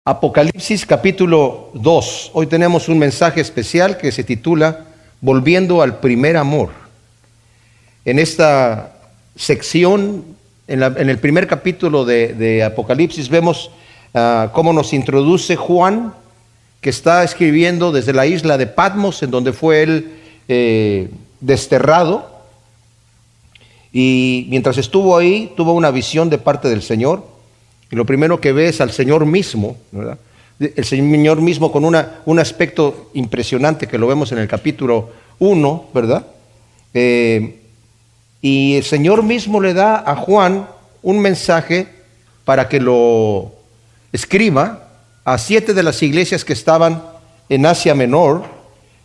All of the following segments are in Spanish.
Apocalipsis capítulo 2. Hoy tenemos un mensaje especial que se titula Volviendo al primer amor. En esta sección, en el primer capítulo de Apocalipsis, vemos cómo nos introduce Juan, que está escribiendo desde la isla de Patmos, en donde fue él desterrado. Y mientras estuvo ahí, tuvo una visión de parte del Señor. Y lo primero que ve es al Señor mismo, ¿verdad? El Señor mismo con un aspecto impresionante que lo vemos en el capítulo 1, ¿verdad? Y el Señor mismo le da a Juan un mensaje para que lo escriba a 7 de las iglesias que estaban en Asia Menor.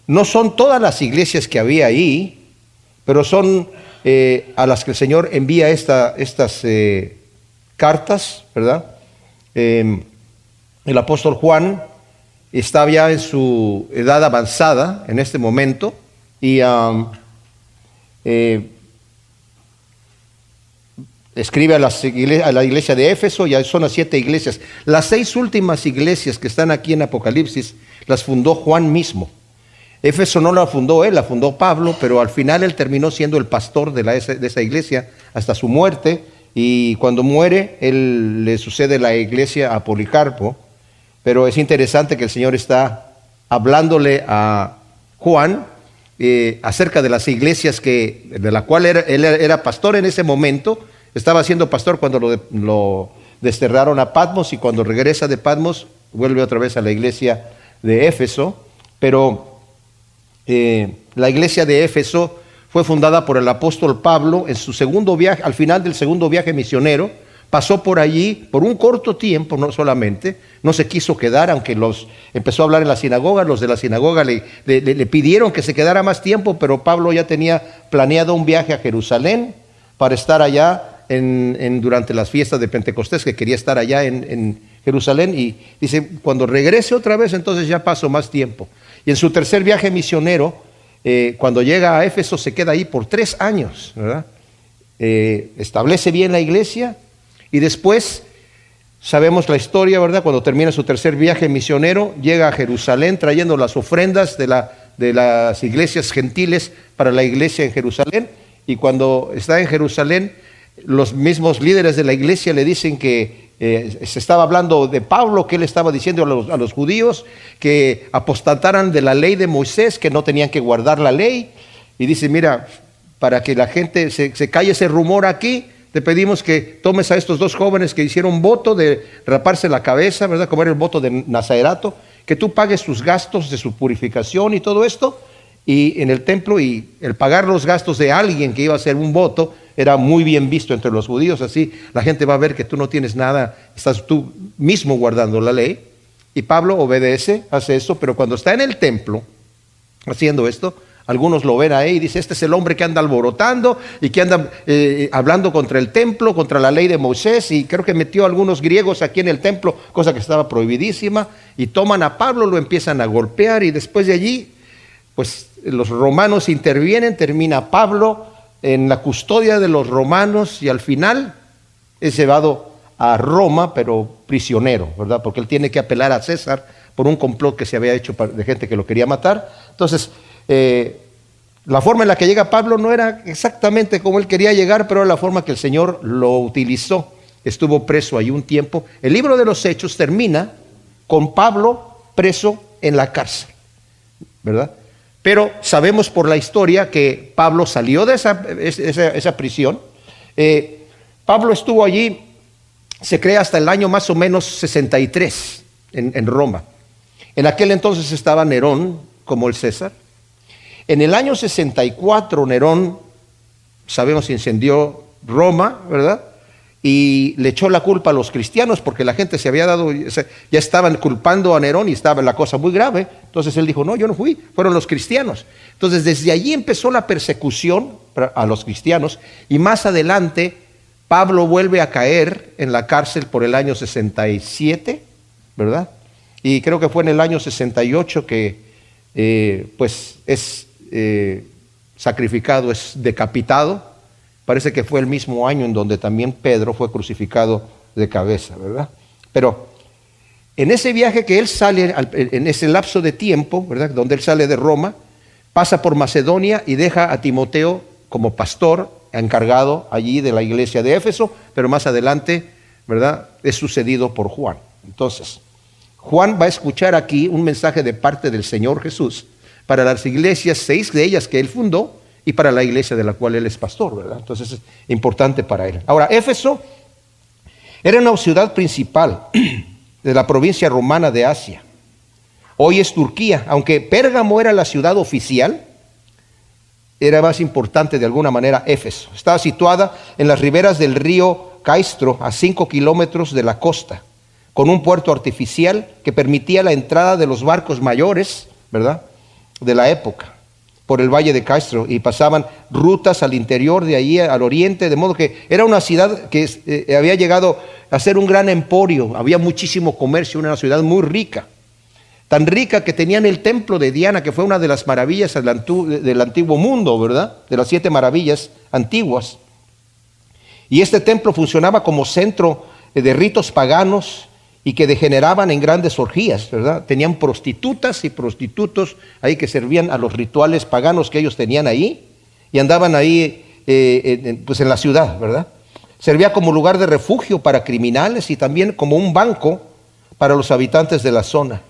No son todas las iglesias que había ahí, pero son a las que el Señor envía estas cartas, ¿verdad? El apóstol Juan estaba ya en su edad avanzada en este momento y escribe a la iglesia de Éfeso, ya son las 7 iglesias. Las 6 últimas iglesias que están aquí en Apocalipsis las fundó Juan mismo. Éfeso no la fundó él, la fundó Pablo, pero al final él terminó siendo el pastor de esa iglesia hasta su muerte. Y cuando muere, él le sucede la iglesia a Policarpo. Pero es interesante que el Señor está hablándole a Juan acerca de las iglesias de la cual él era pastor en ese momento. Estaba siendo pastor cuando lo desterraron a Patmos, y cuando regresa de Patmos vuelve otra vez a la iglesia de Éfeso. Pero la iglesia de Éfeso fue fundada por el apóstol Pablo en su segundo viaje, al final del segundo viaje misionero. Pasó por allí por un corto tiempo, no solamente, no se quiso quedar, aunque empezó a hablar en la sinagoga. Los de la sinagoga le pidieron que se quedara más tiempo, pero Pablo ya tenía planeado un viaje a Jerusalén para estar allá durante las fiestas de Pentecostés, que quería estar allá en Jerusalén. Y dice, cuando regrese otra vez, entonces ya paso más tiempo. Y en su tercer viaje misionero, cuando llega a Éfeso, se queda ahí por 3 años, ¿verdad? Establece bien la iglesia, y después sabemos la historia, ¿verdad? Cuando termina su tercer viaje misionero, llega a Jerusalén trayendo las ofrendas de las iglesias gentiles para la iglesia en Jerusalén. Y cuando está en Jerusalén, los mismos líderes de la iglesia le dicen que se estaba hablando de Pablo, que él estaba diciendo a los judíos que apostataran de la ley de Moisés, que no tenían que guardar la ley. Y dice, mira, para que la gente se calle ese rumor aquí, te pedimos que tomes a estos 2 jóvenes que hicieron voto de raparse la cabeza, ¿verdad? Como era el voto de Nazarato, que tú pagues sus gastos de su purificación y todo esto, y en el templo, y el pagar los gastos de alguien que iba a hacer un voto era muy bien visto entre los judíos. Así la gente va a ver que tú no tienes nada, estás tú mismo guardando la ley. Y Pablo obedece, hace eso, pero cuando está en el templo haciendo esto, algunos lo ven ahí y dicen, este es el hombre que anda alborotando y que anda hablando contra el templo, contra la ley de Moisés, y creo que metió a algunos griegos aquí en el templo, cosa que estaba prohibidísima. Y toman a Pablo, lo empiezan a golpear, y después de allí, pues los romanos intervienen, termina Pablo en la custodia de los romanos, y al final es llevado a Roma, pero prisionero, ¿verdad? Porque él tiene que apelar a César por un complot que se había hecho de gente que lo quería matar. Entonces, la forma en la que llega Pablo no era exactamente como él quería llegar, pero era la forma que el Señor lo utilizó. Estuvo preso ahí un tiempo. El libro de los Hechos termina con Pablo preso en la cárcel, ¿verdad? Pero sabemos por la historia que Pablo salió de esa prisión. Pablo estuvo allí, se cree, hasta el año más o menos 63 en Roma. En aquel entonces estaba Nerón como el César. En el año 64 Nerón, sabemos, incendió Roma, ¿verdad? Y le echó la culpa a los cristianos, porque la gente se había ya estaban culpando a Nerón y estaba la cosa muy grave. Entonces él dijo, no, yo no fui, fueron los cristianos. Entonces desde allí empezó la persecución a los cristianos, y más adelante Pablo vuelve a caer en la cárcel por el año 67, ¿verdad? Y creo que fue en el año 68 que pues es sacrificado, es decapitado. Parece que fue el mismo año en donde también Pedro fue crucificado de cabeza, ¿verdad? Pero En ese viaje que él sale, en ese lapso de tiempo, ¿verdad?, donde él sale de Roma, pasa por Macedonia y deja a Timoteo como pastor encargado allí de la iglesia de Éfeso, pero más adelante, ¿verdad?, es sucedido por Juan. Entonces, Juan va a escuchar aquí un mensaje de parte del Señor Jesús para las iglesias, 6 de ellas que él fundó, y para la iglesia de la cual él es pastor, ¿verdad? Entonces es importante para él. Ahora, Éfeso era una ciudad principal de la provincia romana de Asia. Hoy es Turquía, aunque Pérgamo era la ciudad oficial, era más importante de alguna manera Éfeso. Estaba situada en las riberas del río Caistro, a 5 kilómetros de la costa, con un puerto artificial que permitía la entrada de los barcos mayores, ¿verdad?, de la época, por el valle de Caistro, y pasaban rutas al interior de allí, al oriente, de modo que era una ciudad que había llegado a ser un gran emporio, había muchísimo comercio, una ciudad muy rica, tan rica que tenían el templo de Diana, que fue una de las maravillas del antiguo mundo, ¿verdad?, de las 7 maravillas antiguas. Y este templo funcionaba como centro de ritos paganos y que degeneraban en grandes orgías, ¿verdad? Tenían prostitutas y prostitutos ahí que servían a los rituales paganos que ellos tenían ahí y andaban ahí pues en la ciudad, ¿verdad? Servía como lugar de refugio para criminales y también como un banco para los habitantes de la zona.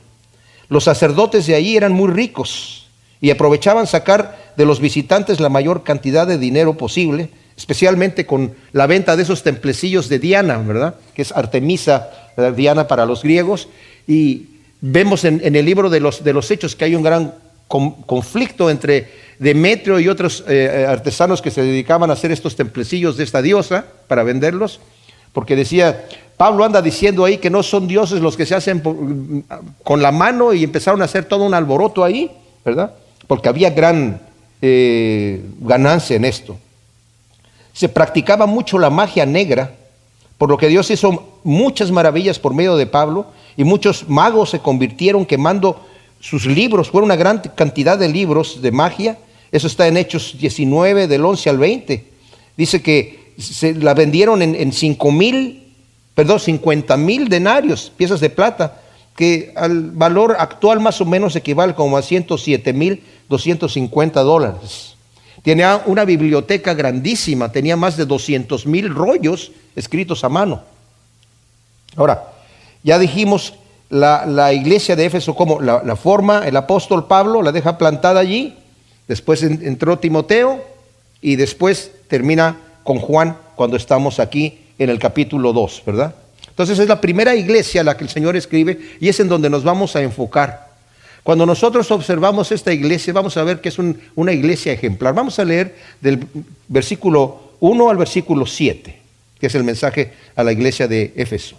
Los sacerdotes de allí eran muy ricos y aprovechaban sacar de los visitantes la mayor cantidad de dinero posible, especialmente con la venta de esos templecillos de Diana, ¿verdad?, que es Artemisa, Diana para los griegos. Y vemos en el libro de los Hechos que hay un gran conflicto entre Demetrio y otros artesanos que se dedicaban a hacer estos templecillos de esta diosa para venderlos, porque decía, Pablo anda diciendo ahí que no son dioses los que se hacen con la mano, y empezaron a hacer todo un alboroto ahí, ¿verdad?, porque había gran ganancia en esto. Se practicaba mucho la magia negra, por lo que Dios hizo muchas maravillas por medio de Pablo, y muchos magos se convirtieron quemando sus libros. Fue una gran cantidad de libros de magia. Eso está en Hechos 19, del 11 al 20. Dice que se la vendieron en 50,000 denarios, piezas de plata, que al valor actual más o menos equivale como a $107,250. Tenía una biblioteca grandísima, tenía más de 200,000 rollos escritos a mano. Ahora, ya dijimos la iglesia de Éfeso, como la forma el apóstol Pablo, la deja plantada allí, después entró Timoteo y después termina con Juan cuando estamos aquí en el capítulo 2, ¿verdad? Entonces es la primera iglesia a la que el Señor escribe y es en donde nos vamos a enfocar. Cuando nosotros observamos esta iglesia, vamos a ver que es una iglesia ejemplar. Vamos a leer del versículo 1 al versículo 7, que es el mensaje a la iglesia de Éfeso.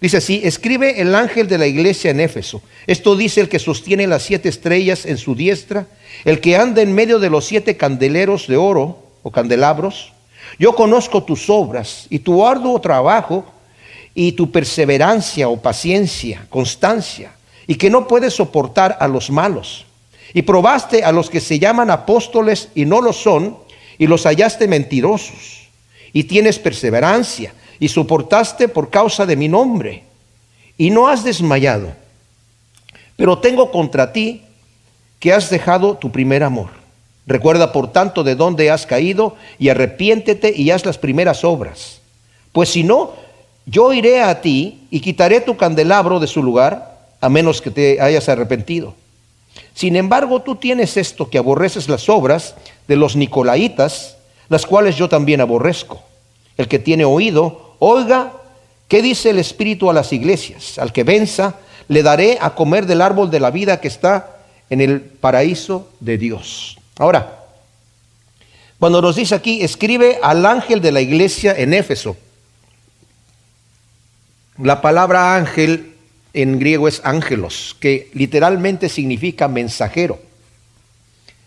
Dice así: escribe el ángel de la iglesia en Éfeso. Esto dice el que sostiene las 7 estrellas en su diestra, el que anda en medio de los 7 candeleros de oro o candelabros. Yo conozco tus obras y tu arduo trabajo y tu perseverancia o paciencia, constancia, y que no puedes soportar a los malos. Y probaste a los que se llaman apóstoles y no lo son, y los hallaste mentirosos. Y tienes perseverancia, y soportaste por causa de mi nombre, y no has desmayado. Pero tengo contra ti que has dejado tu primer amor. Recuerda por tanto de dónde has caído, y arrepiéntete y haz las primeras obras. Pues si no, yo iré a ti y quitaré tu candelabro de su lugar, a menos que te hayas arrepentido. Sin embargo, tú tienes esto, que aborreces las obras de los nicolaitas, las cuales yo también aborrezco. El que tiene oído, oiga qué dice el Espíritu a las iglesias. Al que venza, le daré a comer del árbol de la vida que está en el paraíso de Dios. Ahora, cuando nos dice aquí, escribe al ángel de la iglesia en Éfeso, la palabra ángel en griego es ángelos, que literalmente significa mensajero.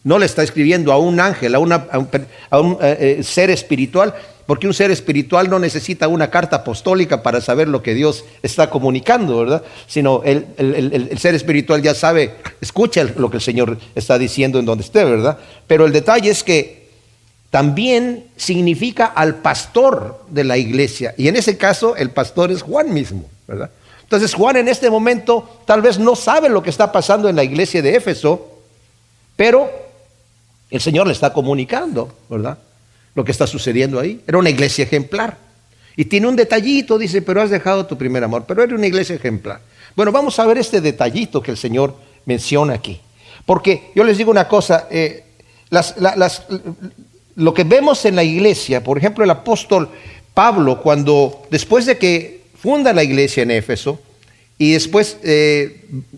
No le está escribiendo a un ángel, a un ser espiritual, porque un ser espiritual no necesita una carta apostólica para saber lo que Dios está comunicando, ¿verdad? Sino el ser espiritual ya sabe, escucha lo que el Señor está diciendo en donde esté, ¿verdad? Pero el detalle es que también significa al pastor de la iglesia, y en ese caso el pastor es Juan mismo, ¿verdad? Entonces Juan en este momento tal vez no sabe lo que está pasando en la iglesia de Éfeso, pero el Señor le está comunicando, ¿verdad?, lo que está sucediendo ahí. Era una iglesia ejemplar. Y tiene un detallito, dice, pero has dejado tu primer amor. Pero era una iglesia ejemplar. Bueno, vamos a ver este detallito que el Señor menciona aquí. Porque yo les digo una cosa, lo que vemos en la iglesia, por ejemplo, el apóstol Pablo, cuando después de que funda la iglesia en Éfeso y después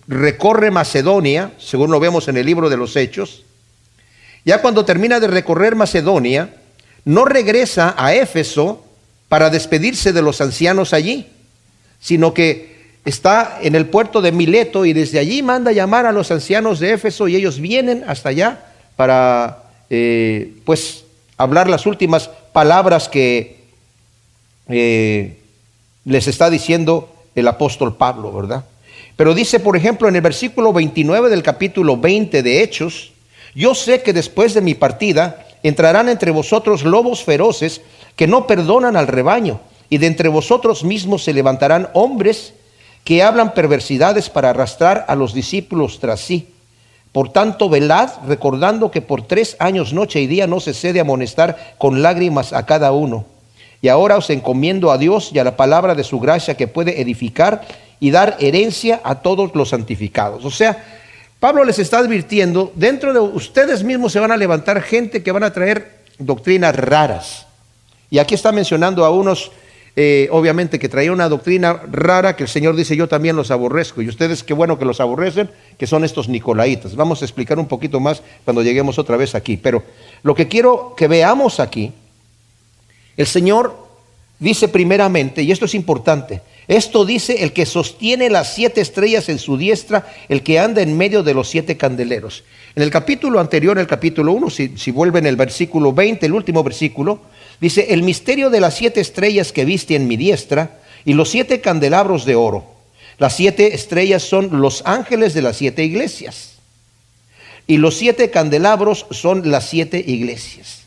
recorre Macedonia, según lo vemos en el libro de los Hechos, ya cuando termina de recorrer Macedonia, no regresa a Éfeso para despedirse de los ancianos allí, sino que está en el puerto de Mileto y desde allí manda llamar a los ancianos de Éfeso y ellos vienen hasta allá para pues hablar las últimas palabras que les está diciendo el apóstol Pablo, ¿verdad? Pero dice, por ejemplo, en el versículo 29 del capítulo 20 de Hechos: yo sé que después de mi partida entrarán entre vosotros lobos feroces que no perdonan al rebaño, y de entre vosotros mismos se levantarán hombres que hablan perversidades para arrastrar a los discípulos tras sí. Por tanto, velad, recordando que por 3 años noche y día no cesé de amonestar con lágrimas a cada uno. Y ahora os encomiendo a Dios y a la palabra de su gracia, que puede edificar y dar herencia a todos los santificados. O sea, Pablo les está advirtiendo, dentro de ustedes mismos se van a levantar gente que van a traer doctrinas raras. Y aquí está mencionando a unos, obviamente, que traían una doctrina rara que el Señor dice, yo también los aborrezco. Y ustedes, qué bueno que los aborrecen, que son estos nicolaitas. Vamos a explicar un poquito más cuando lleguemos otra vez aquí. Pero lo que quiero que veamos aquí, el Señor dice primeramente, y esto es importante, esto dice el que sostiene las 7 estrellas en su diestra, el que anda en medio de los 7 candeleros. En el capítulo anterior, el capítulo 1, si vuelven el versículo 20, el último versículo, dice, el misterio de las 7 estrellas que viste en mi diestra y los 7 candelabros de oro. Las 7 estrellas son los ángeles de las 7 iglesias. Y los 7 candelabros son las 7 iglesias.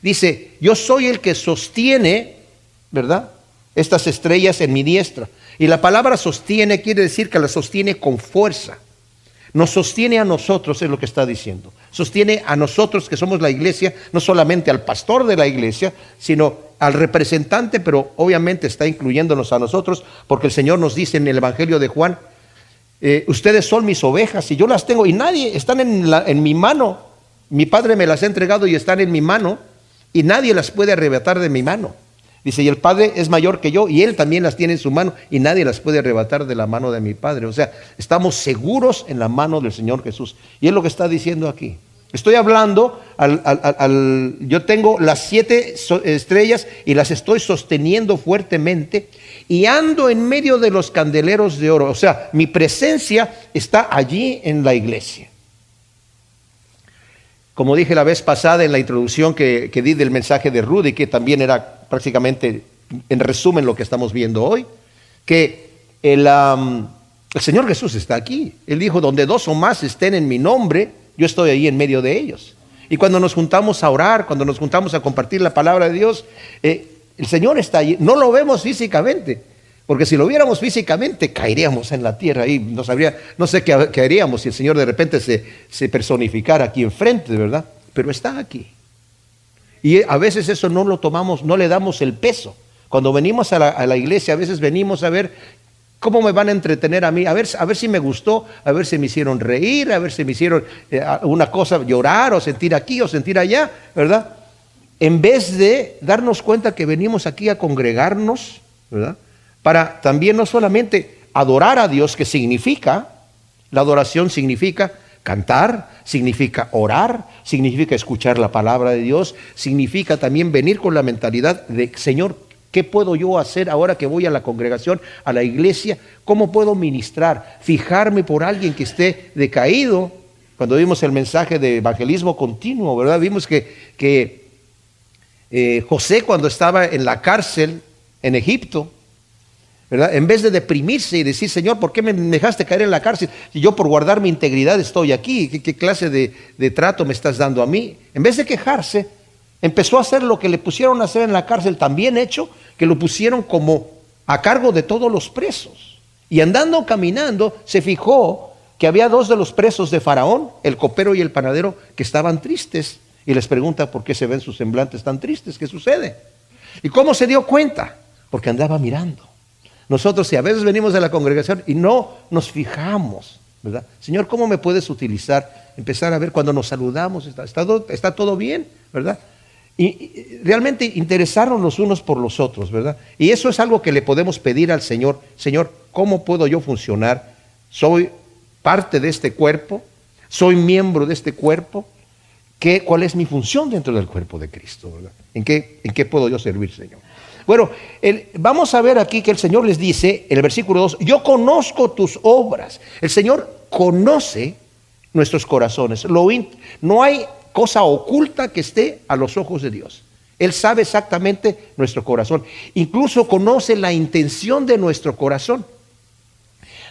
Dice, yo soy el que sostiene, ¿verdad?, estas estrellas en mi diestra. Y la palabra sostiene quiere decir que la sostiene con fuerza. Nos sostiene a nosotros, es lo que está diciendo. Sostiene a nosotros que somos la iglesia, no solamente al pastor de la iglesia, sino al representante, pero obviamente está incluyéndonos a nosotros, porque el Señor nos dice en el Evangelio de Juan, ustedes son mis ovejas y yo las tengo, y nadie, están en mi mano. Mi Padre me las ha entregado y están en mi mano, y nadie las puede arrebatar de mi mano. Dice, y el Padre es mayor que yo, y Él también las tiene en su mano, y nadie las puede arrebatar de la mano de mi Padre. O sea, estamos seguros en la mano del Señor Jesús. Y es lo que está diciendo aquí. Estoy hablando, yo tengo las 7 estrellas y las estoy sosteniendo fuertemente, y ando en medio de los candeleros de oro. O sea, mi presencia está allí en la iglesia. Como dije la vez pasada en la introducción que di del mensaje de Rudy, que también era prácticamente en resumen lo que estamos viendo hoy, que el Señor Jesús está aquí. Él dijo, donde 2 o más estén en mi nombre, yo estoy ahí en medio de ellos. Y cuando nos juntamos a orar, cuando nos juntamos a compartir la palabra de Dios, el Señor está allí. No lo vemos físicamente, porque si lo viéramos físicamente, caeríamos en la tierra y no sé qué haríamos si el Señor de repente se personificara aquí enfrente, ¿verdad? Pero está aquí. Y a veces eso no lo tomamos, no le damos el peso. Cuando venimos a la iglesia, a veces venimos a ver cómo me van a entretener a mí, a ver si me gustó, a ver si me hicieron reír, a ver si me hicieron una cosa, llorar o sentir aquí o sentir allá, ¿verdad? En vez de darnos cuenta que venimos aquí a congregarnos, ¿verdad?, para también no solamente adorar a Dios, que significa, la adoración significa cantar, significa orar, significa escuchar la palabra de Dios, significa también venir con la mentalidad de, Señor, ¿qué puedo yo hacer ahora que voy a la congregación, a la iglesia? ¿Cómo puedo ministrar? Fijarme por alguien que esté decaído. Cuando vimos el mensaje de evangelismo continuo, ¿verdad? Vimos que José, cuando estaba en la cárcel en Egipto, ¿verdad?, en vez de deprimirse y decir, Señor, ¿por qué me dejaste caer en la cárcel? Si yo por guardar mi integridad estoy aquí, ¿qué clase de trato me estás dando a mí? En vez de quejarse, empezó a hacer lo que le pusieron a hacer en la cárcel, también hecho, que lo pusieron como a cargo de todos los presos. Y andando, caminando, se fijó que había dos de los presos de Faraón, el copero y el panadero, que estaban tristes. Y les pregunta por qué se ven sus semblantes tan tristes, ¿qué sucede? ¿Y cómo se dio cuenta? Porque andaba mirando. Nosotros, si a veces venimos de la congregación y no nos fijamos, ¿verdad? Señor, ¿cómo me puedes utilizar? Empezar a ver cuando nos saludamos, está todo bien, ¿verdad? Y realmente interesarnos los unos por los otros, ¿verdad? Y eso es algo que le podemos pedir al Señor. Señor, ¿cómo puedo yo funcionar? Soy parte de este cuerpo, soy miembro de este cuerpo. ¿Cuál es mi función dentro del cuerpo de Cristo, ¿verdad? ¿En qué puedo yo servir, Señor? Bueno, vamos a ver aquí que el Señor les dice, en el versículo 2, yo conozco tus obras. El Señor conoce nuestros corazones. No hay cosa oculta que esté a los ojos de Dios. Él sabe exactamente nuestro corazón. Incluso conoce la intención de nuestro corazón.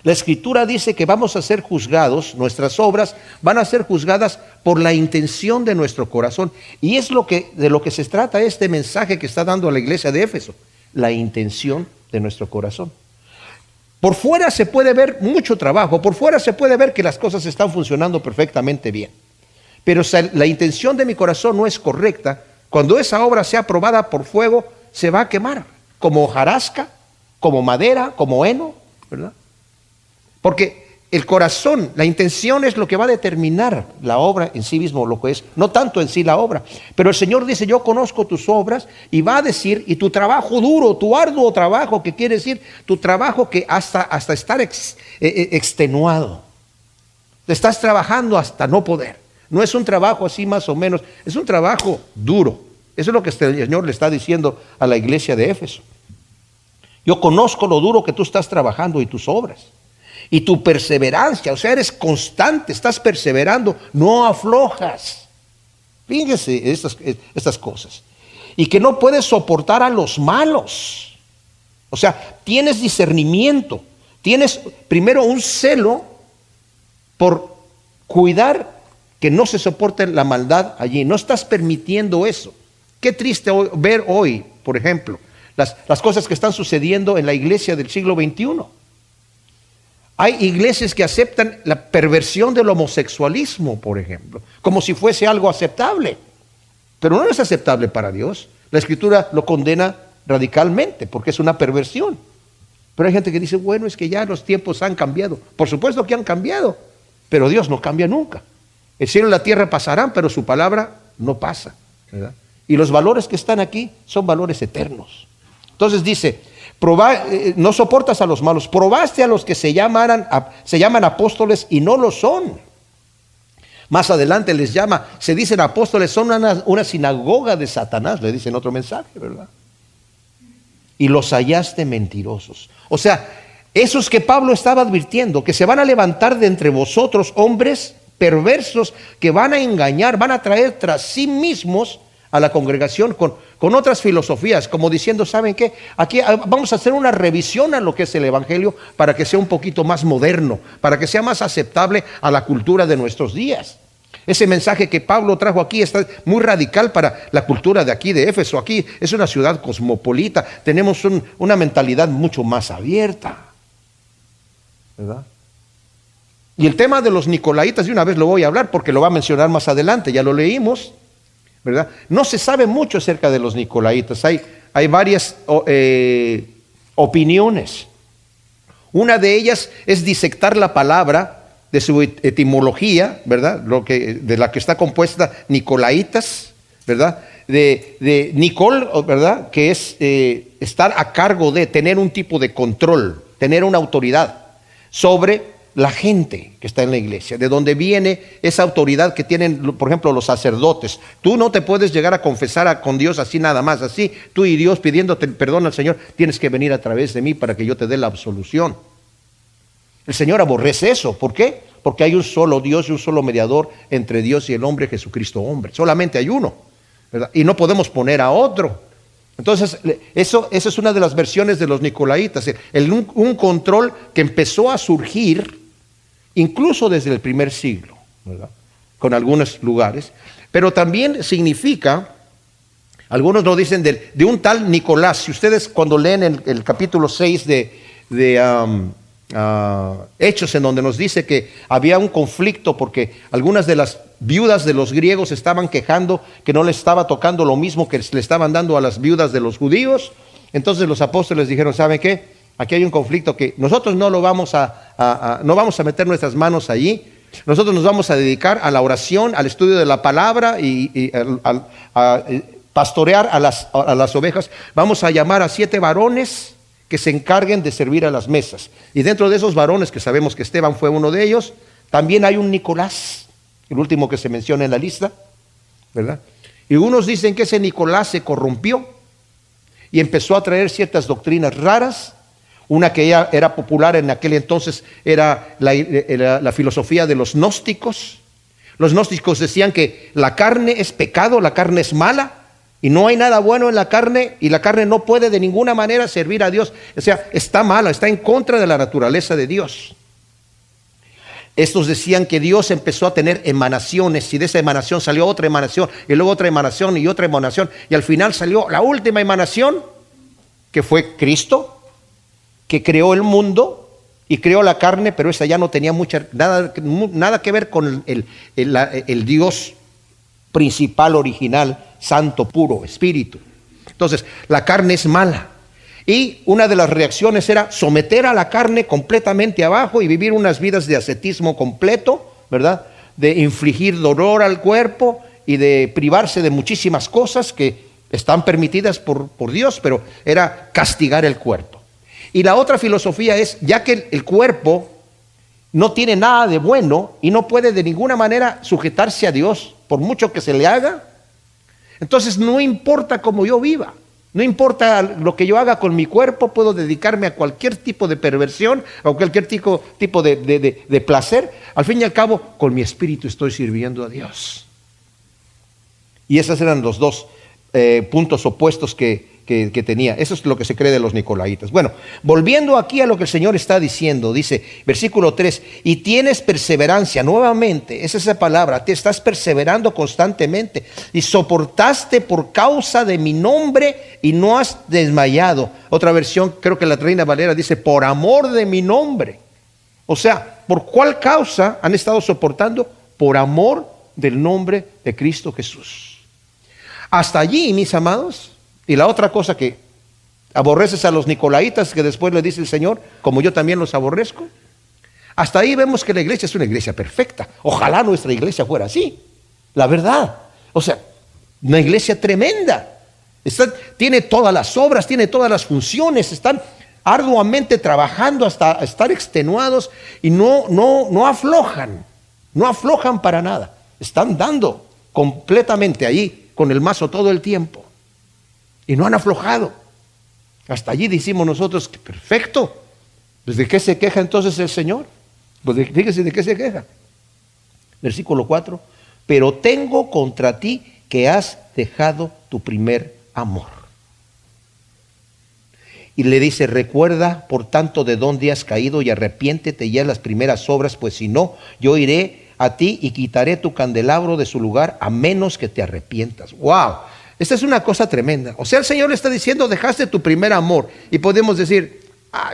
La Escritura dice que vamos a ser juzgados, nuestras obras van a ser juzgadas por la intención de nuestro corazón. Y es de lo que se trata este mensaje que está dando a la iglesia de Éfeso, la intención de nuestro corazón. Por fuera se puede ver mucho trabajo, por fuera se puede ver que las cosas están funcionando perfectamente bien. Pero si la intención de mi corazón no es correcta, cuando esa obra sea probada por fuego, se va a quemar, como hojarasca, como madera, como heno, ¿verdad? Porque el corazón, la intención es lo que va a determinar la obra en sí mismo, lo que es, no tanto en sí la obra. Pero el Señor dice, yo conozco tus obras, y va a decir, y tu trabajo duro, tu arduo trabajo, que quiere decir, tu trabajo que hasta estar extenuado. Te estás trabajando hasta no poder. No es un trabajo así más o menos, es un trabajo duro. Eso es lo que el Señor le está diciendo a la iglesia de Éfeso. Yo conozco lo duro que tú estás trabajando y tus obras. Y tu perseverancia, o sea, eres constante, estás perseverando, no aflojas. Fíjense estas cosas. Y que no puedes soportar a los malos. O sea, tienes discernimiento, tienes primero un celo por cuidar que no se soporte la maldad allí. No estás permitiendo eso. Qué triste ver hoy, por ejemplo, las cosas que están sucediendo en la iglesia del siglo XXI. Hay iglesias que aceptan la perversión del homosexualismo, por ejemplo, como si fuese algo aceptable. Pero no es aceptable para Dios. La Escritura lo condena radicalmente porque es una perversión. Pero hay gente que dice, bueno, es que ya los tiempos han cambiado. Por supuesto que han cambiado, pero Dios no cambia nunca. El cielo y la tierra pasarán, pero su palabra no pasa, ¿verdad? Y los valores que están aquí son valores eternos. Entonces dice, no soportas a los malos, probaste a los que se llaman apóstoles y no lo son. Más adelante se dicen apóstoles, son una sinagoga de Satanás, le dicen otro mensaje, ¿verdad? Y los hallaste mentirosos. O sea, esos que Pablo estaba advirtiendo, que se van a levantar de entre vosotros hombres perversos que van a engañar, van a traer tras sí mismos a la congregación con otras filosofías, como diciendo, ¿saben qué? Aquí vamos a hacer una revisión a lo que es el Evangelio para que sea un poquito más moderno, para que sea más aceptable a la cultura de nuestros días. Ese mensaje que Pablo trajo aquí está muy radical para la cultura de aquí de Éfeso. Aquí es una ciudad cosmopolita, tenemos una mentalidad mucho más abierta, ¿verdad? Y el tema de los nicolaítas, de una vez lo voy a hablar porque lo va a mencionar más adelante, ya lo leímos, ¿verdad? No se sabe mucho acerca de los nicolaítas, hay varias opiniones. Una de ellas es disectar la palabra de su etimología, ¿verdad? De la que está compuesta Nicolaitas, ¿verdad? De Nicol, ¿verdad? Que es estar a cargo de, tener un tipo de control, tener una autoridad sobre la gente que está en la iglesia, de donde viene esa autoridad que tienen, por ejemplo, los sacerdotes. Tú no te puedes llegar a confesar con Dios así nada más, así, tú y Dios pidiéndote perdón al Señor, tienes que venir a través de mí para que yo te dé la absolución. El Señor aborrece eso. ¿Por qué? Porque hay un solo Dios y un solo mediador entre Dios y el hombre, Jesucristo hombre. Solamente hay uno, ¿verdad? Y no podemos poner a otro. Entonces, esa es una de las versiones de los nicolaítas, un control que empezó a surgir incluso desde el primer siglo, ¿verdad? Con algunos lugares, pero también significa, algunos lo dicen de un tal Nicolás. Si ustedes cuando leen el capítulo 6 de Hechos, en donde nos dice que había un conflicto porque algunas de las viudas de los griegos estaban quejando que no les estaba tocando lo mismo que le estaban dando a las viudas de los judíos. Entonces los apóstoles dijeron, ¿saben qué? Aquí hay un conflicto que nosotros no vamos a meter nuestras manos allí. Nosotros nos vamos a dedicar a la oración, al estudio de la palabra y a pastorear a las ovejas. Vamos a llamar a 7 varones que se encarguen de servir a las mesas. Y dentro de esos varones, que sabemos que Esteban fue uno de ellos, también hay un Nicolás, el último que se menciona en la lista, ¿verdad? Y unos dicen que ese Nicolás se corrompió y empezó a traer ciertas doctrinas raras. Una que ya era popular en aquel entonces era la filosofía de los gnósticos. Los gnósticos decían que la carne es pecado, la carne es mala, y no hay nada bueno en la carne, y la carne no puede de ninguna manera servir a Dios. O sea, está mala, está en contra de la naturaleza de Dios. Estos decían que Dios empezó a tener emanaciones, y de esa emanación salió otra emanación, y luego otra emanación y otra emanación, y al final salió la última emanación, que fue Cristo, que creó el mundo y creó la carne, pero esa ya no tenía nada que ver con el Dios principal, original, santo, puro, espíritu. Entonces, la carne es mala. Y una de las reacciones era someter a la carne completamente abajo y vivir unas vidas de ascetismo completo, ¿verdad? De infligir dolor al cuerpo y de privarse de muchísimas cosas que están permitidas por Dios, pero era castigar el cuerpo. Y la otra filosofía es, ya que el cuerpo no tiene nada de bueno y no puede de ninguna manera sujetarse a Dios, por mucho que se le haga, entonces no importa cómo yo viva, no importa lo que yo haga con mi cuerpo, puedo dedicarme a cualquier tipo de perversión o cualquier tipo de placer. Al fin y al cabo, con mi espíritu estoy sirviendo a Dios. Y esos eran los dos puntos opuestos que tenía. Eso es lo que se cree de los nicolaitas. Bueno, volviendo aquí a lo que el Señor está diciendo, dice, versículo 3, y tienes perseverancia, nuevamente, es esa palabra, te estás perseverando constantemente, y soportaste por causa de mi nombre y no has desmayado. Otra versión, creo que la Reina Valera dice, por amor de mi nombre. O sea, ¿por cuál causa han estado soportando? Por amor del nombre de Cristo Jesús. Hasta allí, mis amados. Y la otra cosa que aborreces a los nicolaitas, que después le dice el Señor, como yo también los aborrezco. Hasta ahí vemos que la iglesia es una iglesia perfecta. Ojalá nuestra iglesia fuera así, la verdad. O sea, una iglesia tremenda. Tiene todas las obras, tiene todas las funciones, están arduamente trabajando hasta estar extenuados y no aflojan para nada. Están dando completamente ahí con el mazo todo el tiempo. Y no han aflojado. Hasta allí decimos nosotros que perfecto. Pues ¿de qué se queja entonces el Señor? Pues fíjese de qué se queja. Versículo 4. Pero tengo contra ti que has dejado tu primer amor. Y le dice, recuerda por tanto de dónde has caído y arrepiéntete ya en las primeras obras, pues si no, yo iré a ti y quitaré tu candelabro de su lugar a menos que te arrepientas. ¡Wow! Esta es una cosa tremenda. O sea, el Señor le está diciendo, dejaste tu primer amor. Y podemos decir,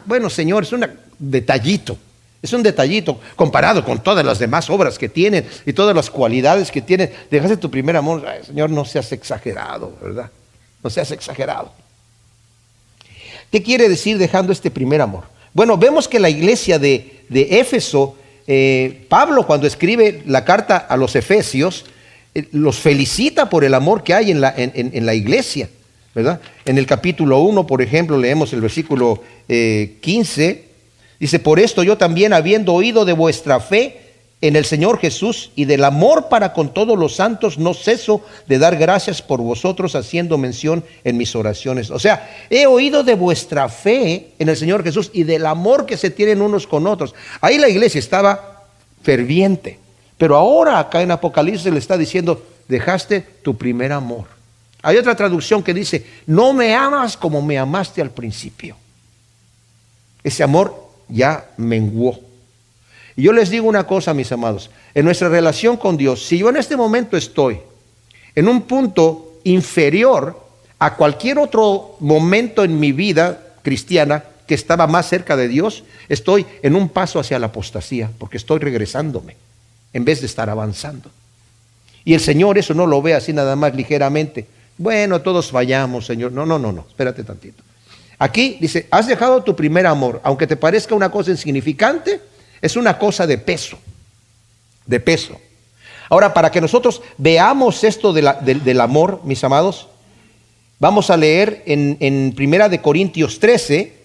bueno, Señor, es un detallito. Es un detallito comparado con todas las demás obras que tienen y todas las cualidades que tienen. Dejaste tu primer amor. Ay, Señor, no seas exagerado, ¿verdad? No seas exagerado. ¿Qué quiere decir dejando este primer amor? Bueno, vemos que la iglesia de Éfeso, Pablo cuando escribe la carta a los Efesios, los felicita por el amor que hay en la iglesia, ¿verdad? En el capítulo 1, por ejemplo, leemos el versículo 15, dice, por esto yo también, habiendo oído de vuestra fe en el Señor Jesús y del amor para con todos los santos, no ceso de dar gracias por vosotros, haciendo mención en mis oraciones. O sea, he oído de vuestra fe en el Señor Jesús y del amor que se tienen unos con otros. Ahí la iglesia estaba ferviente. Pero ahora acá en Apocalipsis le está diciendo, dejaste tu primer amor. Hay otra traducción que dice, no me amas como me amaste al principio. Ese amor ya menguó. Y yo les digo una cosa, mis amados, en nuestra relación con Dios, si yo en este momento estoy en un punto inferior a cualquier otro momento en mi vida cristiana, que estaba más cerca de Dios, estoy en un paso hacia la apostasía, porque estoy regresándome en vez de estar avanzando. Y el Señor eso no lo ve así nada más ligeramente. Bueno, todos fallamos, Señor. No, espérate tantito. Aquí dice, has dejado tu primer amor, aunque te parezca una cosa insignificante, es una cosa de peso, de peso. Ahora, para que nosotros veamos esto del amor, mis amados, vamos a leer en 1 Corintios 13,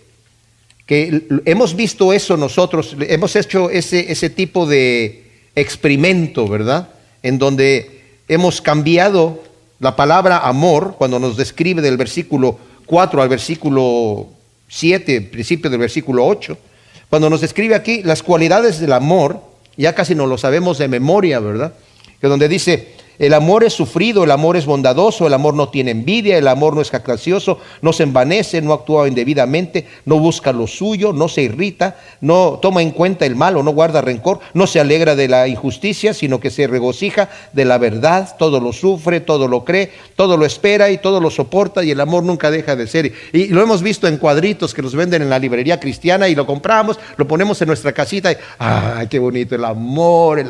que hemos visto eso nosotros, hemos hecho ese tipo de experimento, ¿verdad? En donde hemos cambiado la palabra amor, cuando nos describe del versículo 4 al versículo 7, principio del versículo 8, cuando nos describe aquí las cualidades del amor, ya casi no lo sabemos de memoria, ¿verdad? Que donde dice, el amor es sufrido, el amor es bondadoso, el amor no tiene envidia, el amor no es jactancioso, no se envanece, no actúa indebidamente, no busca lo suyo, no se irrita, no toma en cuenta el mal o no guarda rencor, no se alegra de la injusticia, sino que se regocija de la verdad, todo lo sufre, todo lo cree, todo lo espera y todo lo soporta, y el amor nunca deja de ser. Y lo hemos visto en cuadritos que los venden en la librería cristiana y lo compramos, lo ponemos en nuestra casita y ¡ay, qué bonito el amor,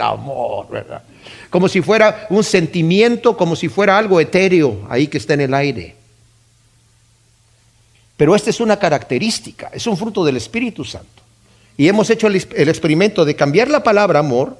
¿verdad? Como si fuera un sentimiento, como si fuera algo etéreo ahí que está en el aire. Pero esta es una característica, es un fruto del Espíritu Santo. Y hemos hecho el experimento de cambiar la palabra amor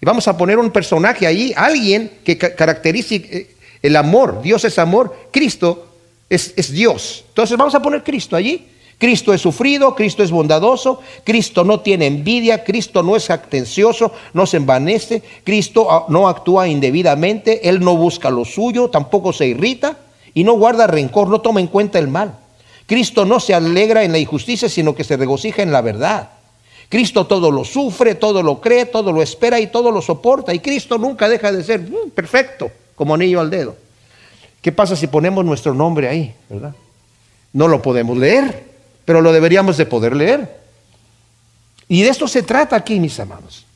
y vamos a poner un personaje ahí, alguien que caracterice el amor. Dios es amor, Cristo es Dios. Entonces vamos a poner Cristo allí. Cristo es sufrido, Cristo es bondadoso, Cristo no tiene envidia, Cristo no es jactancioso, no se envanece, Cristo no actúa indebidamente, Él no busca lo suyo, tampoco se irrita y no guarda rencor, no toma en cuenta el mal. Cristo no se alegra en la injusticia, sino que se regocija en la verdad. Cristo todo lo sufre, todo lo cree, todo lo espera y todo lo soporta. Y Cristo nunca deja de ser perfecto, como anillo al dedo. ¿Qué pasa si ponemos nuestro nombre ahí, verdad? No lo podemos leer, pero lo deberíamos de poder leer. Y de esto se trata aquí, mis amados.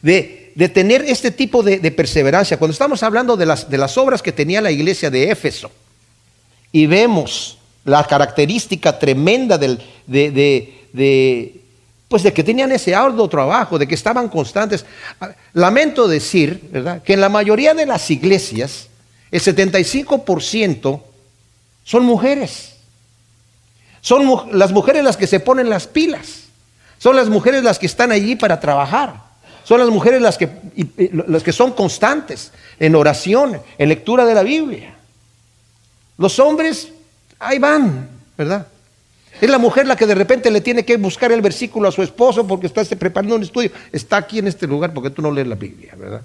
De tener este tipo de perseverancia. Cuando estamos hablando de las obras que tenía la iglesia de Éfeso, y vemos la característica tremenda de que tenían ese arduo trabajo, de que estaban constantes. Lamento decir, ¿verdad?, que en la mayoría de las iglesias, el 75% son mujeres. Son las mujeres las que se ponen las pilas. Son las mujeres las que están allí para trabajar. Son las mujeres las que son constantes en oración, en lectura de la Biblia. Los hombres, ahí van, ¿verdad? Es la mujer la que de repente le tiene que buscar el versículo a su esposo porque está preparando un estudio. Está aquí en este lugar porque tú no lees la Biblia, ¿verdad?